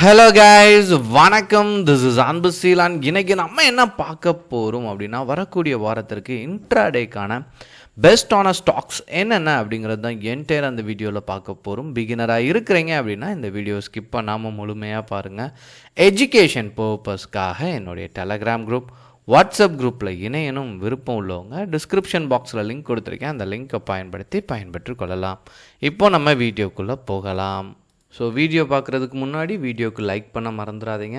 Hello guys, வணக்கம். This is அன்பு Ceylan. இன்னைக்கு நம்ம என்ன பார்க்க போகிறோம் அப்படின்னா, வரக்கூடிய வாரத்திற்கு இன்ட்ராடேக்கான பெஸ்டான ஸ்டாக்ஸ் என்னென்ன அப்படிங்கிறது தான் என்டையர் அந்த வீடியோவில் பார்க்க போகிறோம். பிகினராக இருக்கிறீங்க அப்படின்னா இந்த வீடியோ ஸ்கிப் பண்ணாமல் முழுமையாக பாருங்கள். எஜுகேஷன் பர்பஸ்க்காக என்னுடைய டெலகிராம் குரூப், வாட்ஸ்அப் குரூப்பில் இணையனும் விருப்பம் உள்ளவங்க டிஸ்கிரிப்ஷன் பாக்ஸில் லிங்க் கொடுத்துருக்கேன். அந்த லிங்க்கை பயன்பெற்று கொள்ளலாம். இப்போ நம்ம வீடியோக்குள்ளே போகலாம். ஸோ வீடியோ பார்க்குறதுக்கு முன்னாடி வீடியோக்கு லைக் பண்ண மறந்துடாதீங்க.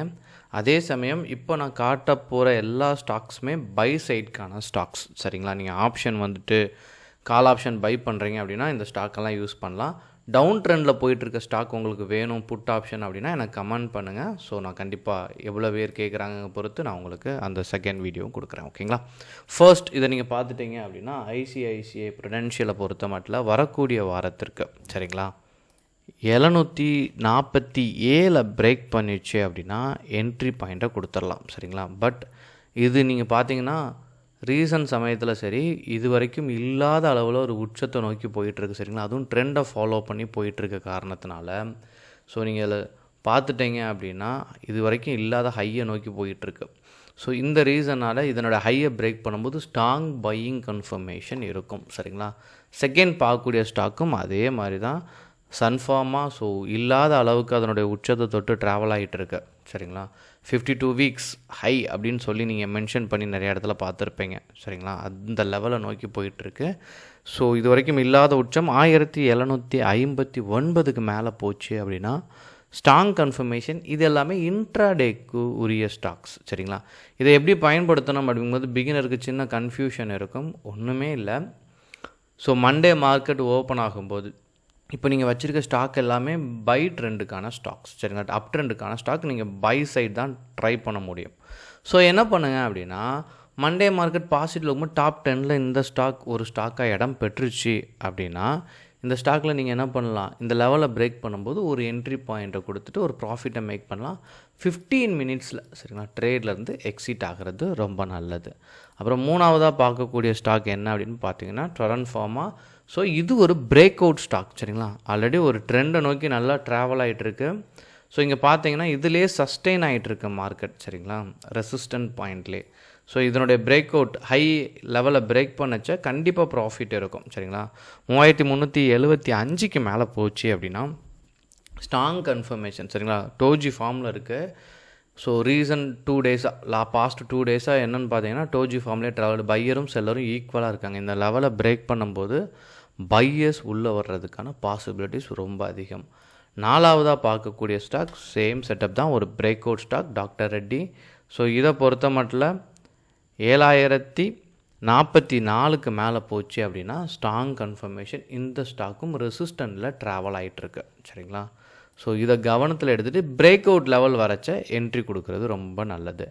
அதே சமயம் இப்போ நான் காட்ட போகிற எல்லா ஸ்டாக்ஸுமே பை சைட்கான ஸ்டாக்ஸ், சரிங்களா? நீங்கள் ஆப்ஷன் கால் ஆப்ஷன் பை பண்ணுறீங்க அப்படின்னா இந்த ஸ்டாக்கெல்லாம் யூஸ் பண்ணலாம். டவுன் ட்ரெண்டில் போயிட்டுருக்க ஸ்டாக் உங்களுக்கு வேணும் புட் ஆப்ஷன் அப்படின்னா எனக்கு கமெண்ட் பண்ணுங்கள். ஸோ நான் கண்டிப்பாக எவ்வளோ பேர் கேட்குறாங்க பொறுத்து நான் உங்களுக்கு அந்த செகண்ட் வீடியோவும் கொடுக்குறேன், ஓகேங்களா? ஃபர்ஸ்ட் இதை நீங்கள் பார்த்துட்டீங்க அப்படின்னா ஐசிஐசிஐ ப்ருடென்ஷியலை பொறுத்த மட்டும் வரக்கூடிய வாரத்திற்கு, சரிங்களா, 747 பிரேக் பண்ணிடுச்சு அப்படின்னா என்ட்ரி பாயிண்ட்டை கொடுத்துடலாம், சரிங்களா? பட் இது நீங்கள் பார்த்தீங்கன்னா ரீசன்ட் சமயத்தில் சரி இது வரைக்கும் இல்லாத அளவில் ஒரு உச்சத்தை நோக்கி போயிட்டுருக்கு, சரிங்களா? அதுவும் ட்ரெண்டை ஃபாலோ பண்ணி போயிட்டுருக்க காரணத்தினால ஸோ நீங்கள் இதில் பார்த்துட்டீங்க அப்படின்னா இது வரைக்கும் இல்லாத ஹையை நோக்கி போயிட்டுருக்கு. ஸோ இந்த ரீசனால் இதனோட ஹையை பிரேக் பண்ணும்போது ஸ்ட்ராங் பையிங் கன்ஃபர்மேஷன் இருக்கும், சரிங்களா? செகண்ட் பார்க்கக்கூடிய ஸ்டாக்கும் அதே மாதிரி தான் சன்ஃபார்மா. ஸோ இல்லாத அளவுக்கு அதனுடைய உச்சத்தை தொட்டு ட்ராவல் ஆகிட்டு இருக்கு, சரிங்களா? 52 வீக்ஸ் ஹை அப்படின்னு சொல்லி நீங்கள் மென்ஷன் பண்ணி நிறைய இடத்துல பார்த்துருப்பீங்க, சரிங்களா? அந்த லெவலை நோக்கி போயிட்டுருக்கு. ஸோ இது வரைக்கும் இல்லாத உச்சம் 1759க்கு மேலே போச்சு அப்படின்னா ஸ்ட்ராங் கன்ஃபர்மேஷன். இது எல்லாமே இன்ட்ராடேக்கு உரிய ஸ்டாக்ஸ், சரிங்களா? இதை எப்படி பயன்படுத்தணும் அப்படிங்கும்போது பிகினருக்கு சின்ன கன்ஃபியூஷன் இருக்கும். ஒன்றுமே இல்லை. ஸோ மண்டே மார்க்கெட் ஓப்பன் ஆகும்போது இப்போ நீங்கள் வச்சுருக்க ஸ்டாக் எல்லாமே பை ட்ரெண்டுக்கான ஸ்டாக்ஸ், சரிங்களா? அப் ட்ரெண்டுக்கான ஸ்டாக் நீங்கள் பை சைட் தான் ட்ரை பண்ண முடியும். ஸோ என்ன பண்ணுங்கள் அப்படின்னா, மண்டே மார்க்கெட் பாசிட்டிவ் இருக்கும்போது டாப் 10ல் இந்த ஸ்டாக் ஒரு ஸ்டாக்காக இடம் பெற்றுச்சு அப்படின்னா இந்த ஸ்டாக்கில் நீங்கள் என்ன பண்ணலாம், இந்த லெவலை பிரேக் பண்ணும்போது ஒரு என்ட்ரி பாயிண்ட்டை கொடுத்துட்டு ஒரு ப்ராஃபிட்டை மேக் பண்ணலாம் 15 மினிட்ஸில், சரிங்களா? ட்ரேட்லேருந்து எக்ஸிட் ஆகிறது ரொம்ப நல்லது. அப்புறம் மூணாவதாக பார்க்கக்கூடிய ஸ்டாக் என்ன அப்படின்னு பார்த்தீங்கன்னா டொரண்ட் ஃபார்மா. ஸோ இது ஒரு பிரேக் அவுட் ஸ்டாக், சரிங்களா? ஆல்ரெடி ஒரு ட்ரெண்டை நோக்கி நல்லா ட்ராவல் ஆகிட்டுருக்கு. ஸோ இங்கே பார்த்தீங்கன்னா இதிலே சஸ்டெயின் ஆகிட்டுருக்கு மார்க்கெட், சரிங்களா? ரெசிஸ்டன்ட் பாயிண்ட்லே. ஸோ இதனுடைய பிரேக் அவுட் ஹை லெவலை பிரேக் பண்ணச்சா கண்டிப்பாக ப்ராஃபிட் இருக்கும், சரிங்களா? 3375க்கு மேலே போச்சு அப்படின்னா ஸ்ட்ராங் கன்ஃபர்மேஷன், சரிங்களா? டோஜி ஃபார்மில் இருக்குது. ஸோ ரீசன் 2 டேஸாக பாஸ்ட் 2 டேஸாக என்னென்னு பார்த்தீங்கன்னா டோஜி ஃபார்ம்லேயே ட்ராவல் பையரும் செல்லரும் ஈக்குவலாக இருக்காங்க. இந்த லெவலை பிரேக் பண்ணும்போது பையர்ஸ் உள்ளே வர்றதுக்கான பாசிபிலிட்டிஸ் ரொம்ப அதிகம். நாலாவதாக பார்க்கக்கூடிய ஸ்டாக் சேம் செட்டப் தான், ஒரு break out stock doctor Reddy. So இதை பொறுத்த மட்டும் 7044க்கு மேலே போச்சு அப்படின்னா ஸ்ட்ராங் கன்ஃபர்மேஷன். இந்த ஸ்டாக்கும் ரெசிஸ்டண்டில் ட்ராவல் ஆகிட்டுருக்கு, சரிங்களா? ஸோ இதை கவனத்தில் எடுத்துகிட்டு பிரேக் அவுட் லெவல் வரைச்ச என்ட்ரி கொடுக்குறது ரொம்ப நல்லது.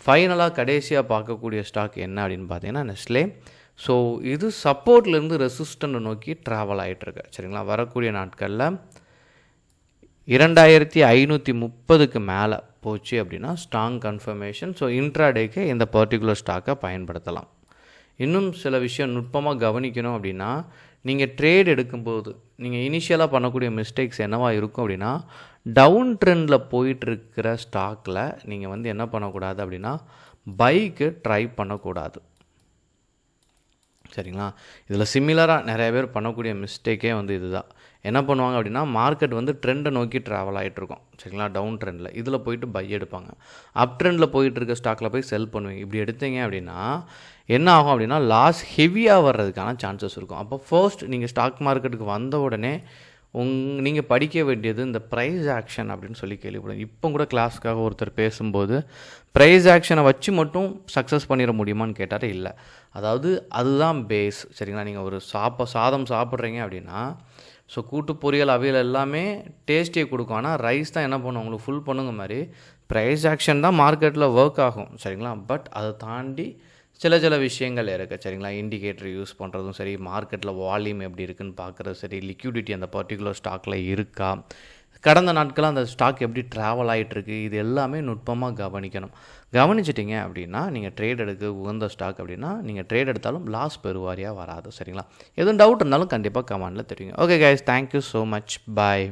ஃபைனலாக கடைசியாக பார்க்கக்கூடிய ஸ்டாக் என்ன அப்படின்னு பார்த்தீங்கன்னா நெஸ்லே. ஸோ இது சப்போர்ட்லேருந்து ரெசிஸ்டண்ட்டை நோக்கி ட்ராவல் ஆகிட்டுருக்கு, சரிங்களா? வரக்கூடிய நாட்களில் 2530க்கு மேலே போச்சு அப்படின்னா ஸ்ட்ராங் கன்ஃபர்மேஷன். ஸோ இன்ட்ராடேக்கு இந்த பர்டிகுலர் ஸ்டாக்கை பயன்படுத்தலாம். இன்னும் சில விஷயம் நுட்பமாக கவனிக்கணும் அப்படின்னா, நீங்கள் ட்ரேட் எடுக்கும்போது நீங்கள் இனிஷியலாக பண்ணக்கூடிய மிஸ்டேக்ஸ் என்னவாக இருக்கும் அப்படின்னா, டவுன் ட்ரெண்டில் போயிட்டுருக்கிற ஸ்டாக்கில் நீங்கள் என்ன பண்ணக்கூடாது அப்படின்னா பைக்கு ட்ரை பண்ணக்கூடாது, சரிங்களா? இதில் சிமிலராக நிறைய பேர் பண்ணக்கூடிய மிஸ்டேக்கே இதுதான். என்ன பண்ணுவாங்க அப்படின்னா மார்க்கெட் ட்ரெண்டை நோக்கி ட்ராவல் ஆகிட்ருக்கோம், சரிங்களா? டவுன் ட்ரெண்டில் இதில் போயிட்டு பை எடுப்பாங்க. அப் ட்ரெண்டில் போயிட்டுருக்க ஸ்டாக்கில் போய் செல் பண்ணுவீங்க. இப்படி எடுத்தீங்க அப்படின்னா என்ன ஆகும் அப்படின்னா லாஸ் ஹெவியாக வர்றதுக்கான சான்சஸ் இருக்கும். அப்போ ஃபர்ஸ்ட் நீங்கள் ஸ்டாக் மார்க்கெட்டுக்கு வந்த உடனே நீங்கள் படிக்க வேண்டியது இந்த ப்ரைஸ் ஆக்ஷன் அப்படின்னு சொல்லி கேள்விப்படுங்க. இப்போ கூட கிளாஸுக்காக ஒருத்தர் பேசும்போது ப்ரைஸ் ஆக்ஷனை வச்சு மட்டும் சக்ஸஸ் பண்ணிட முடியுமான்னு கேட்டார். இல்லை, அதாவது அதுதான் பேஸ், சரிங்களா? நீங்கள் ஒரு சாதம் சாப்பிட்றீங்க அப்படின்னா ஸோ கூட்டு பொரியல் அவியல் எல்லாமே டேஸ்டியை கொடுக்கும். ஆனால் ரைஸ் தான் என்ன பண்ணும் உங்களுக்கு ஃபுல் பண்ணுங்க மாதிரி ப்ரைஸ் ஆக்ஷன் தான் மார்க்கெட்டில் ஒர்க் ஆகும், சரிங்களா? பட் அதை தாண்டி சில விஷயங்கள் இருக்குது, சரிங்களா? இண்டிகேட்டர் யூஸ் பண்ணுறதும் சரி, மார்க்கெட்டில் வால்யூம் எப்படி இருக்குதுன்னு பார்க்குறது சரி, லிக்விடிட்டி அந்த பர்டிகுலர் ஸ்டாக்கில் இருக்கா, கடந்த நாட்களாக அந்த ஸ்டாக் எப்படி ட்ராவல் ஆகிட்டுருக்கு, இது எல்லாமே நுட்பமாக கவனிக்கணும். கவனிச்சிட்டிங்க அப்படின்னா நீங்கள் ட்ரேட் எடுக்க உகந்த ஸ்டாக் அப்படின்னா நீங்கள் ட்ரேட் எடுத்தாலும் லாஸ் பெருவாரியாக வராது, சரிங்களா? எதுவும் டவுட் இருந்தாலும் கண்டிப்பாக கமெண்டில் தெரியுங்க. Okay guys, thank you so much, பாய்.